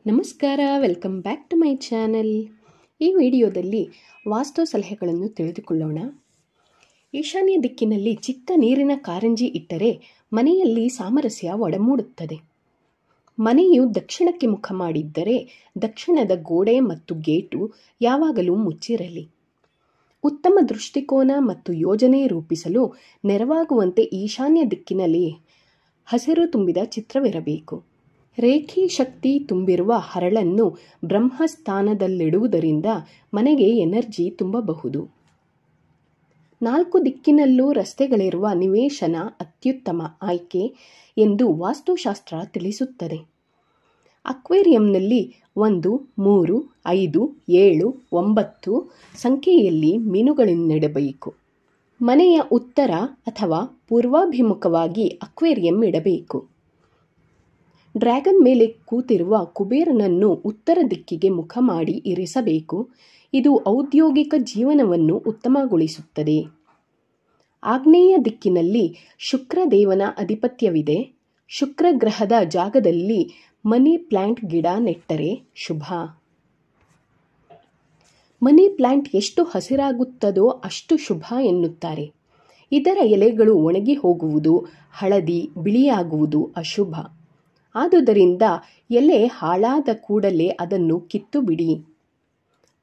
ನಮಸ್ಕಾರ, welcome back to my channel. ಈ ವಿಡಿಯೋದಲ್ಲಿ ವಾಸ್ತು ಸಲಹೆಗಳನ್ನು ತಿಳಿದುಕೊಳ್ಳೋಣ. ಈಶಾನ್ಯ ದಿಕ್ಕಿನಲ್ಲಿ ಚಿಕ್ಕ ನೀರಿನ ಕಾರಂಜಿ ಇಟ್ಟರೆ ಮನೆಯಲ್ಲಿ ಸಾಮರಸ್ಯ ಒಡಮೂಡುತ್ತದೆ. ಮನೆಯು ದಕ್ಷಿಣಕ್ಕೆ ಮುಖ ಮಾಡಿದ್ದರೆ ದಕ್ಷಿಣದ ಗೋಡೆ ಮತ್ತು ಗೇಟು ಯಾವಾಗಲೂ ಮುಚ್ಚಿರಲಿ. ಉತ್ತಮ ದೃಷ್ಟಿಕೋನ ಮತ್ತು ಯೋಜನೆ ರೂಪಿಸಲು ನೆರವಾಗುವಂತೆ ಈಶಾನ್ಯ ದಿಕ್ಕಿನಲ್ಲಿ ಹಸಿರು ತುಂಬಿದ ಚಿತ್ರವಿರಬೇಕು. ರೇಖಿ ಶಕ್ತಿ ತುಂಬಿರುವ ಹರಳನ್ನು ಬ್ರಹ್ಮಸ್ಥಾನದಲ್ಲಿಡುವುದರಿಂದ ಮನೆಗೆ ಎನರ್ಜಿ ತುಂಬಬಹುದು. 4 ದಿಕ್ಕಿನಲ್ಲೂ ರಸ್ತೆಗಳಿರುವ ನಿವೇಶನ ಅತ್ಯುತ್ತಮ ಆಯ್ಕೆ ಎಂದು ವಾಸ್ತುಶಾಸ್ತ್ರ ತಿಳಿಸುತ್ತದೆ. ಅಕ್ವೇರಿಯಂನಲ್ಲಿ 1, 3, 5, 7, 9 ಸಂಖ್ಯೆಯಲ್ಲಿ ಮೀನುಗಳನ್ನಿಡಬೇಕು. ಮನೆಯ ಉತ್ತರ ಅಥವಾ ಪೂರ್ವಾಭಿಮುಖವಾಗಿ ಅಕ್ವೇರಿಯಂ ಇಡಬೇಕು. ಡ್ರ್ಯಾಗನ್ ಮೇಲೆ ಕೂತಿರುವ ಕುಬೇರನನ್ನು ಉತ್ತರ ದಿಕ್ಕಿಗೆ ಮುಖ ಮಾಡಿ ಇರಿಸಬೇಕು. ಇದು ಔದ್ಯೋಗಿಕ ಜೀವನವನ್ನು ಉತ್ತಮಗೊಳಿಸುತ್ತದೆ. ಆಗ್ನೇಯ ದಿಕ್ಕಿನಲ್ಲಿ ಶುಕ್ರದೇವನ ಅಧಿಪತ್ಯವಿದೆ. ಶುಕ್ರ ಗ್ರಹದ ಜಾಗದಲ್ಲಿ ಮನಿ ಪ್ಲಾಂಟ್ ಗಿಡ ನೆಟ್ಟರೆ ಶುಭ. ಮನಿ ಪ್ಲಾಂಟ್ ಎಷ್ಟು ಹಸಿರಾಗುತ್ತದೋ ಅಷ್ಟು ಶುಭ ಎನ್ನುತ್ತಾರೆ. ಇದರ ಎಲೆಗಳು ಒಣಗಿ ಹೋಗುವುದು, ಹಳದಿ ಬಿಳಿಯಾಗುವುದು ಅಶುಭ. ಆದುದರಿಂದ ಎಲೆ ಹಾಳಾದ ಕೂಡಲೇ ಅದನ್ನು ಕಿತ್ತು ಬಿಡಿ.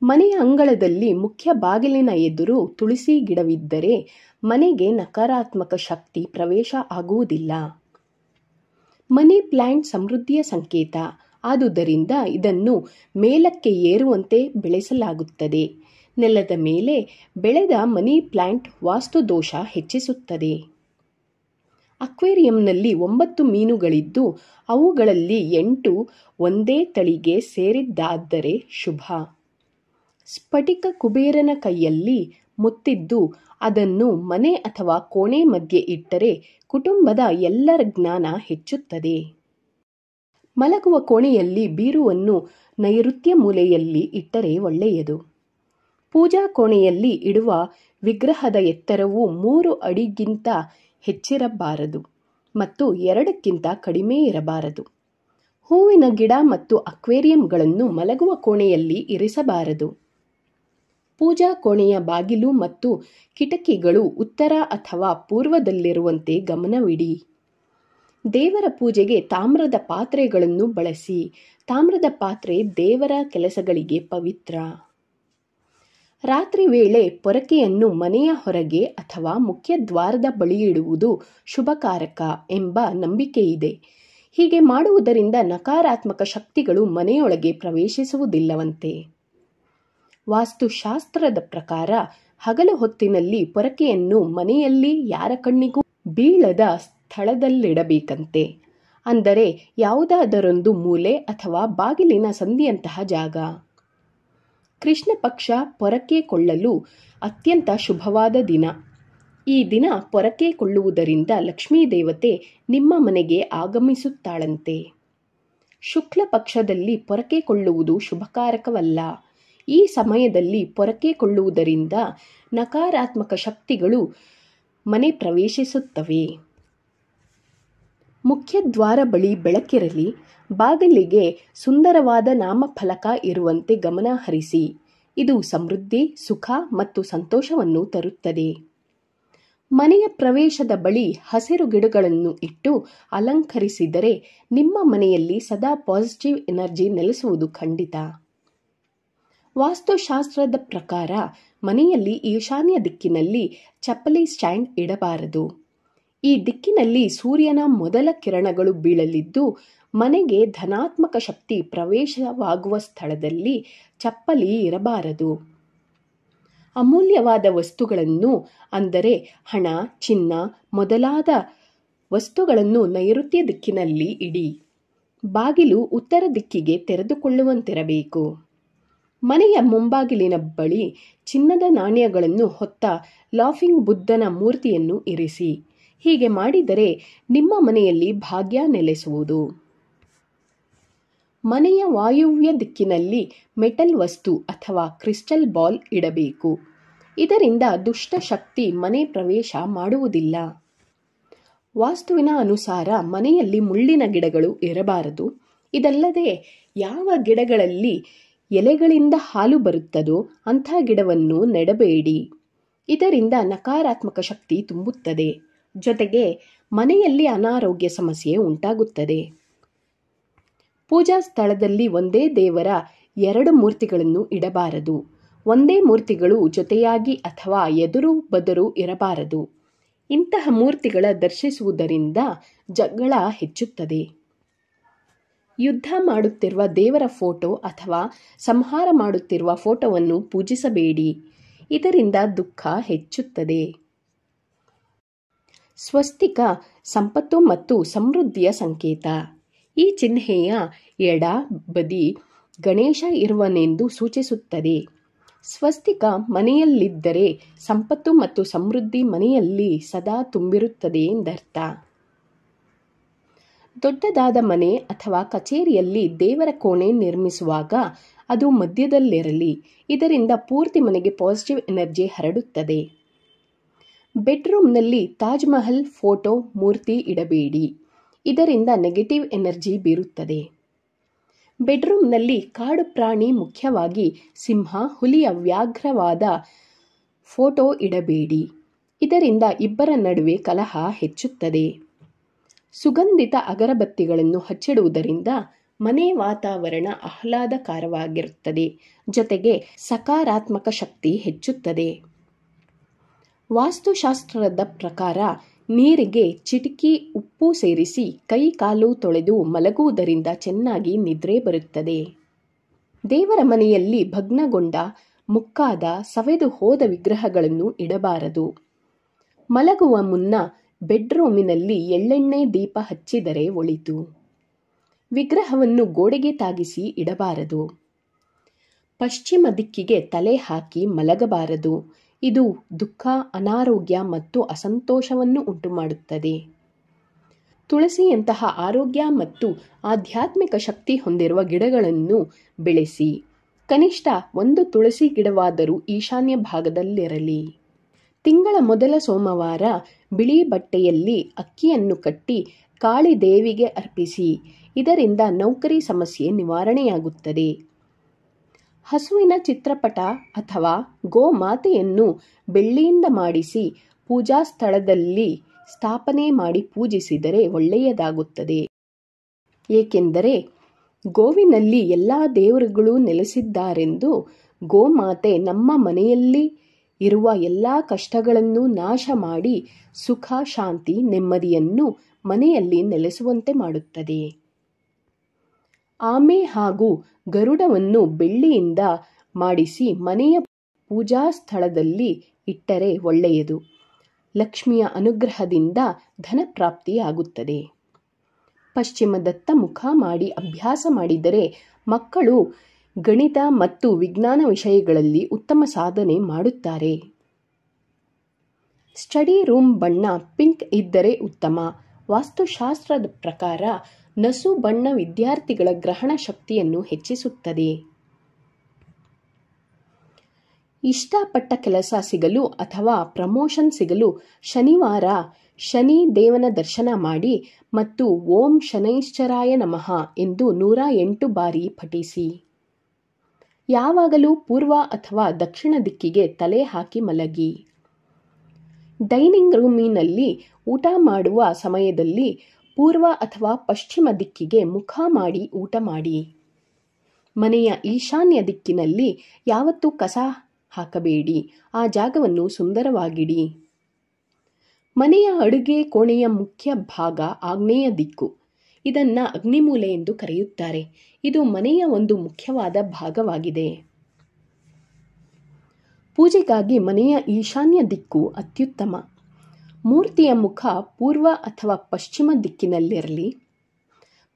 ಮನೆಯ ಅಂಗಳದಲ್ಲಿ ಮುಖ್ಯ ಬಾಗಿಲಿನ ಎದುರು ತುಳಸಿ ಗಿಡವಿದ್ದರೆ ಮನೆಗೆ ನಕಾರಾತ್ಮಕ ಶಕ್ತಿ ಪ್ರವೇಶ ಆಗುವುದಿಲ್ಲ. ಮನಿ ಪ್ಲಾಂಟ್ ಸಮೃದ್ಧಿಯ ಸಂಕೇತ. ಆದುದರಿಂದ ಇದನ್ನು ಮೇಲಕ್ಕೆ ಏರುವಂತೆ ಬೆಳೆಸಲಾಗುತ್ತದೆ. ನೆಲದ ಮೇಲೆ ಬೆಳೆದ ಮನಿ ಪ್ಲಾಂಟ್ ವಾಸ್ತು ದೋಷ ಹೆಚ್ಚಿಸುತ್ತದೆ. ಅಕ್ವೇರಿಯಂನಲ್ಲಿ 9 ಮೀನುಗಳಿದ್ದು ಅವುಗಳಲ್ಲಿ 8 ಒಂದೇ ತಳಿಗೆ ಸೇರಿದ್ದಾದರೆ ಶುಭ. ಸ್ಫಟಿಕ ಕುಬೇರನ ಕೈಯಲ್ಲಿ ಮುತ್ತಿದ್ದು ಅದನ್ನು ಮನೆ ಅಥವಾ ಕೋಣೆ ಮಧ್ಯೆ ಇಟ್ಟರೆ ಕುಟುಂಬದ ಎಲ್ಲರ ಜ್ಞಾನ ಹೆಚ್ಚುತ್ತದೆ. ಮಲಗುವ ಕೋಣೆಯಲ್ಲಿ ಬೀರುವನ್ನು ನೈಋತ್ಯ ಮೂಲೆಯಲ್ಲಿ ಇಟ್ಟರೆ ಒಳ್ಳೆಯದು. ಪೂಜಾ ಕೋಣೆಯಲ್ಲಿ ಇಡುವ ವಿಗ್ರಹದ ಎತ್ತರವು 3 ಅಡಿಗಿಂತ ಹೆಚ್ಚಿರಬಾರದು ಮತ್ತು 2ಕ್ಕಿಂತ ಕಡಿಮೆ ಇರಬಾರದು. ಹೂವಿನ ಗಿಡ ಮತ್ತು ಅಕ್ವೇರಿಯಂಗಳನ್ನು ಮಲಗುವ ಕೋಣೆಯಲ್ಲಿ ಇರಿಸಬಾರದು. ಪೂಜಾ ಕೋಣೆಯ ಬಾಗಿಲು ಮತ್ತು ಕಿಟಕಿಗಳು ಉತ್ತರ ಅಥವಾ ಪೂರ್ವದಲ್ಲಿರುವಂತೆ ಗಮನವಿಡಿ. ದೇವರ ಪೂಜೆಗೆ ತಾಮ್ರದ ಪಾತ್ರೆಗಳನ್ನು ಬಳಸಿ. ತಾಮ್ರದ ಪಾತ್ರೆ ದೇವರ ಕೆಲಸಗಳಿಗೆ ಪವಿತ್ರ. ರಾತ್ರಿ ವೇಳೆ ಪೊರಕೆಯನ್ನು ಮನೆಯ ಹೊರಗೆ ಅಥವಾ ಮುಖ್ಯ ದ್ವಾರದ ಬಳಿ ಇಡುವುದು ಶುಭಕಾರಕ ಎಂಬ ನಂಬಿಕೆಯಿದೆ. ಹೀಗೆ ಮಾಡುವುದರಿಂದ ನಕಾರಾತ್ಮಕ ಶಕ್ತಿಗಳು ಮನೆಯೊಳಗೆ ಪ್ರವೇಶಿಸುವುದಿಲ್ಲವಂತೆ. ವಾಸ್ತುಶಾಸ್ತ್ರದ ಪ್ರಕಾರ ಹಗಲು ಹೊತ್ತಿನಲ್ಲಿ ಪೊರಕೆಯನ್ನು ಮನೆಯಲ್ಲಿ ಯಾರ ಕಣ್ಣಿಗೂ ಬೀಳದ ಸ್ಥಳದಲ್ಲಿಡಬೇಕಂತೆ. ಅಂದರೆ ಯಾವುದಾದರೊಂದು ಮೂಲೆ ಅಥವಾ ಬಾಗಿಲಿನ ಸಂದಿಯಂತಹ ಜಾಗ. ಕೃಷ್ಣ ಪಕ್ಷ ಪೊರಕೆ ಕೊಳ್ಳಲು ಅತ್ಯಂತ ಶುಭವಾದ ದಿನ. ಈ ದಿನ ಪೊರಕೆ ಕೊಳ್ಳುವುದರಿಂದ ಲಕ್ಷ್ಮೀ ದೇವತೆ ನಿಮ್ಮ ಮನೆಗೆ ಆಗಮಿಸುತ್ತಾಳಂತೆ. ಶುಕ್ಲ ಪಕ್ಷದಲ್ಲಿ ಪೊರಕೆ ಕೊಳ್ಳುವುದು ಶುಭಕಾರಕವಲ್ಲ. ಈ ಸಮಯದಲ್ಲಿ ಪೊರಕೆ ಕೊಳ್ಳುವುದರಿಂದ ನಕಾರಾತ್ಮಕ ಶಕ್ತಿಗಳು ಮನೆ ಪ್ರವೇಶಿಸುತ್ತವೆ. ಮುಖ್ಯ ದ್ವಾರ ಬಳಿ ಬೆಳಕಿರಲಿ. ಬಾಗಿಲಿಗೆ ಸುಂದರವಾದ ನಾಮಫಲಕ ಇರುವಂತೆ ಗಮನ ಹರಿಸಿ. ಇದು ಸಮೃದ್ಧಿ, ಸುಖ ಮತ್ತು ಸಂತೋಷವನ್ನು ತರುತ್ತದೆ. ಮನೆಯ ಪ್ರವೇಶದ ಬಳಿ ಹಸಿರು ಗಿಡಗಳನ್ನು ಇಟ್ಟು ಅಲಂಕರಿಸಿದರೆ ನಿಮ್ಮ ಮನೆಯಲ್ಲಿ ಸದಾ ಪಾಸಿಟಿವ್ ಎನರ್ಜಿ ನೆಲೆಸುವುದು ಖಂಡಿತ. ವಾಸ್ತುಶಾಸ್ತ್ರದ ಪ್ರಕಾರ ಮನೆಯಲ್ಲಿ ಈಶಾನ್ಯ ದಿಕ್ಕಿನಲ್ಲಿ ಚಪ್ಪಲಿ ಸ್ಟ್ಯಾಂಡ್ ಇಡಬಾರದು. ಈ ದಿಕ್ಕಿನಲ್ಲಿ ಸೂರ್ಯನ ಮೊದಲ ಕಿರಣಗಳು ಬೀಳಲಿದ್ದು ಮನೆಗೆ ಧನಾತ್ಮಕ ಶಕ್ತಿ ಪ್ರವೇಶವಾಗುವ ಸ್ಥಳದಲ್ಲಿ ಚಪ್ಪಲಿ ಇರಬಾರದು. ಅಮೂಲ್ಯವಾದ ವಸ್ತುಗಳನ್ನು ಅಂದರೆ ಹಣ, ಚಿನ್ನ ಮೊದಲಾದ ವಸ್ತುಗಳನ್ನು ನೈಋತ್ಯ ದಿಕ್ಕಿನಲ್ಲಿ ಇಡಿ. ಬಾಗಿಲು ಉತ್ತರ ದಿಕ್ಕಿಗೆ ತೆರೆದುಕೊಳ್ಳುವಂತಿರಬೇಕು. ಮನೆಯ ಮುಂಬಾಗಿಲಿನ ಬಳಿ ಚಿನ್ನದ ನಾಣ್ಯಗಳನ್ನು ಹೊತ್ತ ಲಾಫಿಂಗ್ ಬುದ್ಧನ ಮೂರ್ತಿಯನ್ನು ಇರಿಸಿ. ಹೀಗೆ ಮಾಡಿದರೆ ನಿಮ್ಮ ಮನೆಯಲ್ಲಿ ಭಾಗ್ಯ ನೆಲೆಸುವುದು. ಮನೆಯ ವಾಯುವ್ಯ ದಿಕ್ಕಿನಲ್ಲಿ ಮೆಟಲ್ ವಸ್ತು ಅಥವಾ ಕ್ರಿಸ್ಟಲ್ ಬಾಲ್ ಇಡಬೇಕು. ಇದರಿಂದ ದುಷ್ಟ ಶಕ್ತಿ ಮನೆ ಪ್ರವೇಶ ಮಾಡುವುದಿಲ್ಲ. ವಾಸ್ತುವಿನ ಅನುಸಾರ ಮನೆಯಲ್ಲಿ ಮುಳ್ಳಿನ ಗಿಡಗಳು ಇರಬಾರದು. ಇದಲ್ಲದೆ ಯಾವ ಗಿಡಗಳಲ್ಲಿ ಎಲೆಗಳಿಂದ ಹಾಲು ಬರುತ್ತದೋ ಅಂಥ ಗಿಡವನ್ನು ನೆಡಬೇಡಿ. ಇದರಿಂದ ನಕಾರಾತ್ಮಕ ಶಕ್ತಿ ತುಂಬುತ್ತದೆ. ಜೊತೆಗೆ ಮನೆಯಲ್ಲಿ ಅನಾರೋಗ್ಯ ಸಮಸ್ಯೆ ಉಂಟಾಗುತ್ತದೆ. ಪೂಜಾ ಸ್ಥಳದಲ್ಲಿ ಒಂದೇ ದೇವರ 2 ಮೂರ್ತಿಗಳನ್ನು ಇಡಬಾರದು. ಒಂದೇ ಮೂರ್ತಿಗಳು ಜೊತೆಯಾಗಿ ಅಥವಾ ಎದುರು ಬದರು ಇರಬಾರದು. ಇಂತಹ ಮೂರ್ತಿಗಳ ದರ್ಶಿಸುವುದರಿಂದ ಜಗಳ ಹೆಚ್ಚುತ್ತದೆ. ಯುದ್ಧ ಮಾಡುತ್ತಿರುವ ದೇವರ ಫೋಟೋ ಅಥವಾ ಸಂಹಾರ ಮಾಡುತ್ತಿರುವ ಫೋಟೋವನ್ನು ಪೂಜಿಸಬೇಡಿ. ಇದರಿಂದ ದುಃಖ ಹೆಚ್ಚುತ್ತದೆ. ಸ್ವಸ್ತಿಕ ಸಂಪತ್ತು ಮತ್ತು ಸಮೃದ್ಧಿಯ ಸಂಕೇತ. ಈ ಚಿಹ್ನೆಯ ಎಡ ಬದಿ ಗಣೇಶ ಇರುವನೆಂದು ಸೂಚಿಸುತ್ತದೆ. ಸ್ವಸ್ತಿಕ ಮನೆಯಲ್ಲಿದ್ದರೆ ಸಂಪತ್ತು ಮತ್ತು ಸಮೃದ್ಧಿ ಮನೆಯಲ್ಲಿ ಸದಾ ತುಂಬಿರುತ್ತದೆ ಎಂದರ್ಥ. ದೊಡ್ಡದಾದ ಮನೆ ಅಥವಾ ಕಚೇರಿಯಲ್ಲಿ ದೇವರ ಕೋಣೆ ನಿರ್ಮಿಸುವಾಗ ಅದು ಮಧ್ಯದಲ್ಲಿರಲಿ. ಇದರಿಂದ ಪೂರ್ತಿ ಮನೆಗೆ ಪಾಸಿಟಿವ್ ಎನರ್ಜಿ ಹರಡುತ್ತದೆ. ಬೆಡ್ರೂಮ್ನಲ್ಲಿ ತಾಜ್ ಮಹಲ್ ಫೋಟೋ ಮೂರ್ತಿ ಇಡಬೇಡಿ. ಇದರಿಂದ ನೆಗೆಟಿವ್ ಎನರ್ಜಿ ಬೀರುತ್ತದೆ. ಬೆಡ್ರೂಮ್ನಲ್ಲಿ ಕಾಡು ಪ್ರಾಣಿ, ಮುಖ್ಯವಾಗಿ ಸಿಂಹ, ಹುಲಿಯ ವ್ಯಾಘ್ರವಾದ ಫೋಟೋ ಇಡಬೇಡಿ. ಇದರಿಂದ ಇಬ್ಬರ ನಡುವೆ ಕಲಹ ಹೆಚ್ಚುತ್ತದೆ. ಸುಗಂಧಿತ ಅಗರಬತ್ತಿಗಳನ್ನು ಹಚ್ಚಿಡುವುದರಿಂದ ಮನೆ ವಾತಾವರಣ ಆಹ್ಲಾದಕರವಾಗಿರುತ್ತದೆ. ಜೊತೆಗೆ ಸಕಾರಾತ್ಮಕ ಶಕ್ತಿ ಹೆಚ್ಚುತ್ತದೆ. ವಾಸ್ತುಶಾಸ್ತ್ರದ ಪ್ರಕಾರ ನೀರಿಗೆ ಚಿಟಿಕೆ ಉಪ್ಪು ಸೇರಿಸಿ ಕೈ ಕಾಲು ತೊಳೆದು ಮಲಗುವುದರಿಂದ ಚೆನ್ನಾಗಿ ನಿದ್ರೆ ಬರುತ್ತದೆ. ದೇವರ ಮನೆಯಲ್ಲಿ ಭಗ್ನಗೊಂಡ, ಮುಕ್ಕಾದ, ಸವೆದು ಹೋದ ವಿಗ್ರಹಗಳನ್ನು ಇಡಬಾರದು. ಮಲಗುವ ಮುನ್ನ ಬೆಡ್ರೂಮಿನಲ್ಲಿ ಎಳ್ಳೆಣ್ಣೆ ದೀಪ ಹಚ್ಚಿದರೆ ಒಳಿತು. ವಿಗ್ರಹವನ್ನು ಗೋಡೆಗೆ ತಾಗಿಸಿ ಇಡಬಾರದು. ಪಶ್ಚಿಮ ದಿಕ್ಕಿಗೆ ತಲೆ ಹಾಕಿ ಮಲಗಬಾರದು. ಇದು ದುಃಖ, ಅನಾರೋಗ್ಯ ಮತ್ತು ಅಸಂತೋಷವನ್ನು ಉಂಟುಮಾಡುತ್ತದೆ. ತುಳಸಿಯಂತಹ ಆರೋಗ್ಯ ಮತ್ತು ಆಧ್ಯಾತ್ಮಿಕ ಶಕ್ತಿ ಹೊಂದಿರುವ ಗಿಡಗಳನ್ನು ಬೆಳೆಸಿ. ಕನಿಷ್ಠ 1 ತುಳಸಿ ಗಿಡವಾದರೂ ಈಶಾನ್ಯ ಭಾಗದಲ್ಲಿರಲಿ. ತಿಂಗಳ ಮೊದಲ ಸೋಮವಾರ ಬಿಳಿ ಬಟ್ಟೆಯಲ್ಲಿ ಅಕ್ಕಿಯನ್ನು ಕಟ್ಟಿ ಕಾಳಿ ದೇವಿಗೆ ಅರ್ಪಿಸಿ. ಇದರಿಂದ ನೌಕರಿ ಸಮಸ್ಯೆ ನಿವಾರಣೆಯಾಗುತ್ತದೆ. ಹಸುವಿನ ಚಿತ್ರಪಟ ಅಥವಾ ಗೋಮಾತೆಯನ್ನು ಬೆಳ್ಳಿಯಿಂದ ಮಾಡಿಸಿ ಪೂಜಾ ಸ್ಥಳದಲ್ಲಿ ಸ್ಥಾಪನೆ ಮಾಡಿ ಪೂಜಿಸಿದರೆ ಒಳ್ಳೆಯದಾಗುತ್ತದೆ. ಏಕೆಂದರೆ ಗೋವಿನಲ್ಲಿ ಎಲ್ಲ ದೇವರುಗಳು ನೆಲೆಸಿದ್ದಾರೆಂದು. ಗೋಮಾತೆ ನಮ್ಮ ಮನೆಯಲ್ಲಿ ಇರುವ ಎಲ್ಲ ಕಷ್ಟಗಳನ್ನು ನಾಶ ಮಾಡಿ ಸುಖ, ಶಾಂತಿ, ನೆಮ್ಮದಿಯನ್ನು ಮನೆಯಲ್ಲಿ ನೆಲೆಸುವಂತೆ ಮಾಡುತ್ತದೆ. ಆಮೆ ಹಾಗೂ ಗರುಡವನ್ನು ಬೆಳ್ಳಿಯಿಂದ ಮಾಡಿಸಿ ಮನೆಯ ಪೂಜಾ ಸ್ಥಳದಲ್ಲಿ ಇಟ್ಟರೆ ಒಳ್ಳೆಯದು. ಲಕ್ಷ್ಮಿಯ ಅನುಗ್ರಹದಿಂದ ಧನಪ್ರಾಪ್ತಿಯಾಗುತ್ತದೆ. ಪಶ್ಚಿಮದತ್ತ ಮುಖ ಮಾಡಿ ಅಭ್ಯಾಸ ಮಾಡಿದರೆ ಮಕ್ಕಳು ಗಣಿತ ಮತ್ತು ವಿಜ್ಞಾನ ವಿಷಯಗಳಲ್ಲಿ ಉತ್ತಮ ಸಾಧನೆ ಮಾಡುತ್ತಾರೆ. ಸ್ಟಡಿ ರೂಮ್ ಬಣ್ಣ ಪಿಂಕ್ ಇದ್ದರೆ ಉತ್ತಮ. ವಾಸ್ತುಶಾಸ್ತ್ರದ ಪ್ರಕಾರ ನಸು ಬಣ್ಣ ವಿದ್ಯಾರ್ಥಿಗಳ ಗ್ರಹಣ ಶಕ್ತಿಯನ್ನು ಹೆಚ್ಚಿಸುತ್ತದೆ. ಇಷ್ಟಪಟ್ಟ ಕೆಲಸ ಸಿಗಲು ಅಥವಾ ಪ್ರಮೋಷನ್ ಸಿಗಲು ಶನಿವಾರ ಶನಿ ದೇವನ ದರ್ಶನ ಮಾಡಿ ಮತ್ತು ಓಂ ಶನೈಶ್ಚರಾಯ ನಮಃ ಎಂದು 108 ಬಾರಿ ಪಠಿಸಿ. ಯಾವಾಗಲೂ ಪೂರ್ವ ಅಥವಾ ದಕ್ಷಿಣ ದಿಕ್ಕಿಗೆ ತಲೆ ಹಾಕಿ ಮಲಗಿ. ಡೈನಿಂಗ್ ರೂಮಿನಲ್ಲಿ ಊಟ ಮಾಡುವ ಸಮಯದಲ್ಲಿ ಪೂರ್ವ ಅಥವಾ ಪಶ್ಚಿಮ ದಿಕ್ಕಿಗೆ ಮುಖ ಮಾಡಿ ಊಟ ಮಾಡಿ. ಮನೆಯ ಈಶಾನ್ಯ ದಿಕ್ಕಿನಲ್ಲಿ ಯಾವತ್ತೂ ಕಸ ಹಾಕಬೇಡಿ. ಆ ಜಾಗವನ್ನು ಸುಂದರವಾಗಿಡಿ. ಮನೆಯ ಅಡುಗೆ ಕೋಣೆಯ ಮುಖ್ಯ ಭಾಗ ಆಗ್ನೇಯ ದಿಕ್ಕು. ಇದನ್ನು ಅಗ್ನಿಮೂಲೆ ಎಂದು ಕರೆಯುತ್ತಾರೆ. ಇದು ಮನೆಯ ಒಂದು ಮುಖ್ಯವಾದ ಭಾಗವಾಗಿದೆ. ಪೂಜೆಗಾಗಿ ಮನೆಯ ಈಶಾನ್ಯ ದಿಕ್ಕು ಅತ್ಯುತ್ತಮ. ಮೂರ್ತಿಯ ಮುಖ ಪೂರ್ವ ಅಥವಾ ಪಶ್ಚಿಮ ದಿಕ್ಕಿನಲ್ಲಿರಲಿ.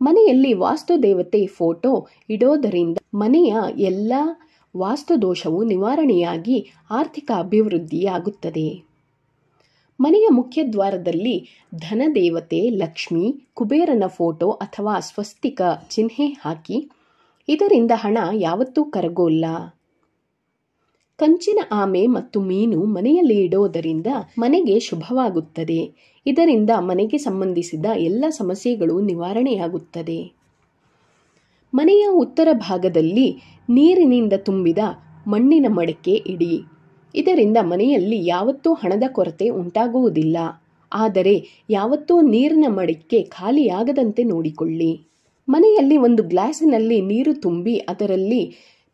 ಮನೆಯಲ್ಲಿ ವಾಸ್ತುದೇವತೆ ಫೋಟೋ ಇಡೋದರಿಂದ ಮನೆಯ ಎಲ್ಲ ವಾಸ್ತುದೋಷವು ನಿವಾರಣೆಯಾಗಿ ಆರ್ಥಿಕ ಅಭಿವೃದ್ಧಿಯಾಗುತ್ತದೆ. ಮನೆಯ ಮುಖ್ಯ ದ್ವಾರದಲ್ಲಿ ಧನದೇವತೆ, ಲಕ್ಷ್ಮಿ, ಕುಬೇರನ ಫೋಟೋ ಅಥವಾ ಸ್ವಸ್ತಿಕ ಚಿಹ್ನೆ ಹಾಕಿ. ಇದರಿಂದ ಹಣ ಯಾವತ್ತೂ ಕರಗೋಲ್ಲ. ಕಂಚಿನ ಆಮೆ ಮತ್ತು ಮೀನು ಮನೆಯಲ್ಲಿ ಇಡೋದರಿಂದ ಮನೆಗೆ ಶುಭವಾಗುತ್ತದೆ. ಇದರಿಂದ ಮನೆಗೆ ಸಂಬಂಧಿಸಿದ ಎಲ್ಲ ಸಮಸ್ಯೆಗಳು ನಿವಾರಣೆಯಾಗುತ್ತದೆ. ಮನೆಯ ಉತ್ತರ ಭಾಗದಲ್ಲಿ ನೀರಿನಿಂದ ತುಂಬಿದ ಮಣ್ಣಿನ ಮಡಕೆ ಇಡಿ. ಇದರಿಂದ ಮನೆಯಲ್ಲಿ ಯಾವತ್ತೂ ಹಣದ ಕೊರತೆ ಉಂಟಾಗುವುದಿಲ್ಲ. ಆದರೆ ಯಾವತ್ತೂ ನೀರಿನ ಮಡಕೆ ಖಾಲಿಯಾಗದಂತೆ ನೋಡಿಕೊಳ್ಳಿ. ಮನೆಯಲ್ಲಿ ಒಂದು ಗ್ಲಾಸಿನಲ್ಲಿ ನೀರು ತುಂಬಿ ಅದರಲ್ಲಿ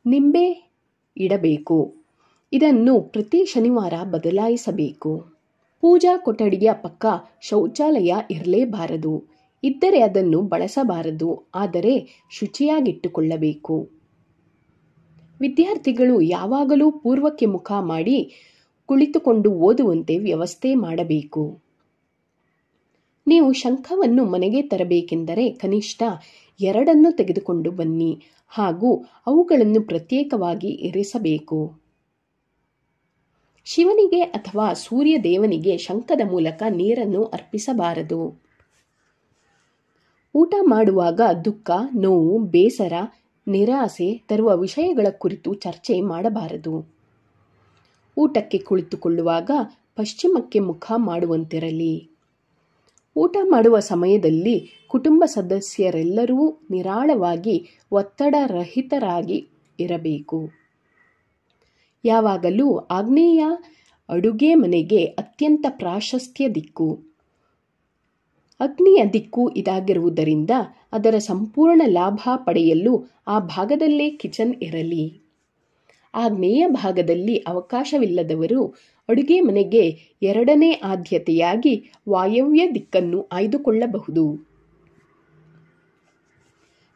ನಿಂಬೆ ಇಡಬೇಕು. ಇದನ್ನು ಪ್ರತಿ ಶನಿವಾರ ಬದಲಾಯಿಸಬೇಕು. ಪೂಜಾ ಕೊಠಡಿಯ ಪಕ್ಕ ಶೌಚಾಲಯ ಇರಲೇಬಾರದು. ಇದ್ದರೆ ಅದನ್ನು ಬಳಸಬಾರದು. ಆದರೆ ಶುಚಿಯಾಗಿಟ್ಟುಕೊಳ್ಳಬೇಕು. ವಿದ್ಯಾರ್ಥಿಗಳು ಯಾವಾಗಲೂ ಪೂರ್ವಕ್ಕೆ ಮುಖ ಮಾಡಿ ಕುಳಿತುಕೊಂಡು ಓದುವಂತೆ ವ್ಯವಸ್ಥೆ ಮಾಡಬೇಕು. ನೀವು ಶಂಖವನ್ನು ಮನೆಗೆ ತರಬೇಕೆಂದರೆ ಕನಿಷ್ಠ 2 ತೆಗೆದುಕೊಂಡು ಬನ್ನಿ ಹಾಗೂ ಅವುಗಳನ್ನು ಪ್ರತ್ಯೇಕವಾಗಿ ಇರಿಸಬೇಕು. ಶಿವನಿಗೆ ಅಥವಾ ಸೂರ್ಯ ದೇವನಿಗೆ ಶಂಖದ ಮೂಲಕ ನೀರನ್ನು ಅರ್ಪಿಸಬಾರದು. ಊಟ ಮಾಡುವಾಗ ದುಃಖ, ನೋವು, ಬೇಸರ, ನಿರಾಸೆ ತರುವ ವಿಷಯಗಳ ಕುರಿತು ಚರ್ಚೆ ಮಾಡಬಾರದು. ಊಟಕ್ಕೆ ಕುಳಿತುಕೊಳ್ಳುವಾಗ ಪಶ್ಚಿಮಕ್ಕೆ ಮುಖ ಮಾಡುವಂತಿರಲಿ. ಊಟ ಮಾಡುವ ಸಮಯದಲ್ಲಿ ಕುಟುಂಬ ಸದಸ್ಯರೆಲ್ಲರೂ ನಿರಾಳವಾಗಿ ಒತ್ತಡರಹಿತರಾಗಿ ಇರಬೇಕು. ಯಾವಾಗಲೂ ಆಗ್ನೇಯ ಅಡುಗೆ ಮನೆಗೆ ಅತ್ಯಂತ ಪ್ರಾಶಸ್ತ್ಯ ದಿಕ್ಕು. ಅಗ್ನಿಯ ದಿಕ್ಕು ಇದಾಗಿರುವುದರಿಂದ ಅದರ ಸಂಪೂರ್ಣ ಲಾಭ ಪಡೆಯಲು ಆ ಭಾಗದಲ್ಲೇ ಕಿಚನ್ ಇರಲಿ. ಆಗ್ನೇಯ ಭಾಗದಲ್ಲಿ ಅವಕಾಶವಿಲ್ಲದವರು ಅಡುಗೆ ಮನೆಗೆ 2ನೇ ಆದ್ಯತೆಯಾಗಿ ವಾಯವ್ಯ ದಿಕ್ಕನ್ನು ಆಯ್ದುಕೊಳ್ಳಬಹುದು.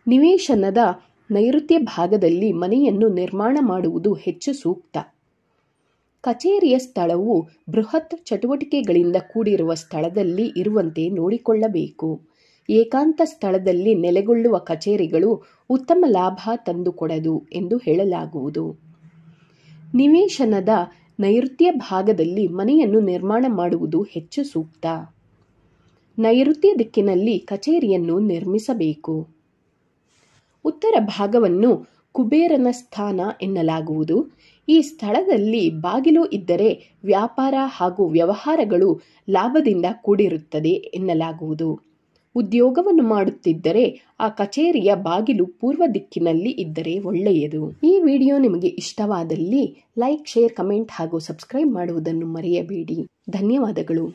ನಿವೇಶನದ ನೈಋತ್ಯ ಭಾಗದಲ್ಲಿ ಮನೆಯನ್ನು ನಿರ್ಮಾಣ ಮಾಡುವುದು ಹೆಚ್ಚು ಸೂಕ್ತ. ಕಚೇರಿಯ ಸ್ಥಳವು ಬೃಹತ್ ಚಟುವಟಿಕೆಗಳಿಂದ ಕೂಡಿರುವ ಸ್ಥಳದಲ್ಲಿ ಇರುವಂತೆ ನೋಡಿಕೊಳ್ಳಬೇಕು. ಏಕಾಂತ ಸ್ಥಳದಲ್ಲಿ ನೆಲೆಗೊಳ್ಳುವ ಕಚೇರಿಗಳು ಉತ್ತಮ ಲಾಭ ತಂದುಕೊಡದು ಎಂದು ಹೇಳಲಾಗುವುದು. ನಿವೇಶನದ ನೈಋತ್ಯ ಭಾಗದಲ್ಲಿ ಮನೆಯನ್ನು ನಿರ್ಮಾಣ ಮಾಡುವುದು ಹೆಚ್ಚು ಸೂಕ್ತ. ನೈಋತ್ಯ ದಿಕ್ಕಿನಲ್ಲಿ ಕಚೇರಿಯನ್ನು ನಿರ್ಮಿಸಬೇಕು. ಉತ್ತರ ಭಾಗವನ್ನು ಕುಬೇರನ ಸ್ಥಾನ ಎನ್ನಲಾಗುವುದು. ಈ ಸ್ಥಳದಲ್ಲಿ ಬಾಗಿಲು ಇದ್ದರೆ ವ್ಯಾಪಾರ ಹಾಗೂ ವ್ಯವಹಾರಗಳು ಲಾಭದಿಂದ ಕೂಡಿರುತ್ತದೆ ಎನ್ನಲಾಗುವುದು. ಉದ್ಯೋಗವನ್ನು ಮಾಡುತ್ತಿದ್ದರೆ ಆ ಕಚೇರಿಯ ಬಾಗಿಲು ಪೂರ್ವ ದಿಕ್ಕಿನಲ್ಲಿ ಇದ್ದರೆ ಒಳ್ಳೆಯದು. ಈ ವಿಡಿಯೋ ನಿಮಗೆ ಇಷ್ಟವಾದಲ್ಲಿ ಲೈಕ್, ಶೇರ್, ಕಮೆಂಟ್ ಹಾಗೂ ಸಬ್ಸ್ಕ್ರೈಬ್ ಮಾಡುವುದನ್ನು ಮರೆಯಬೇಡಿ. ಧನ್ಯವಾದಗಳು.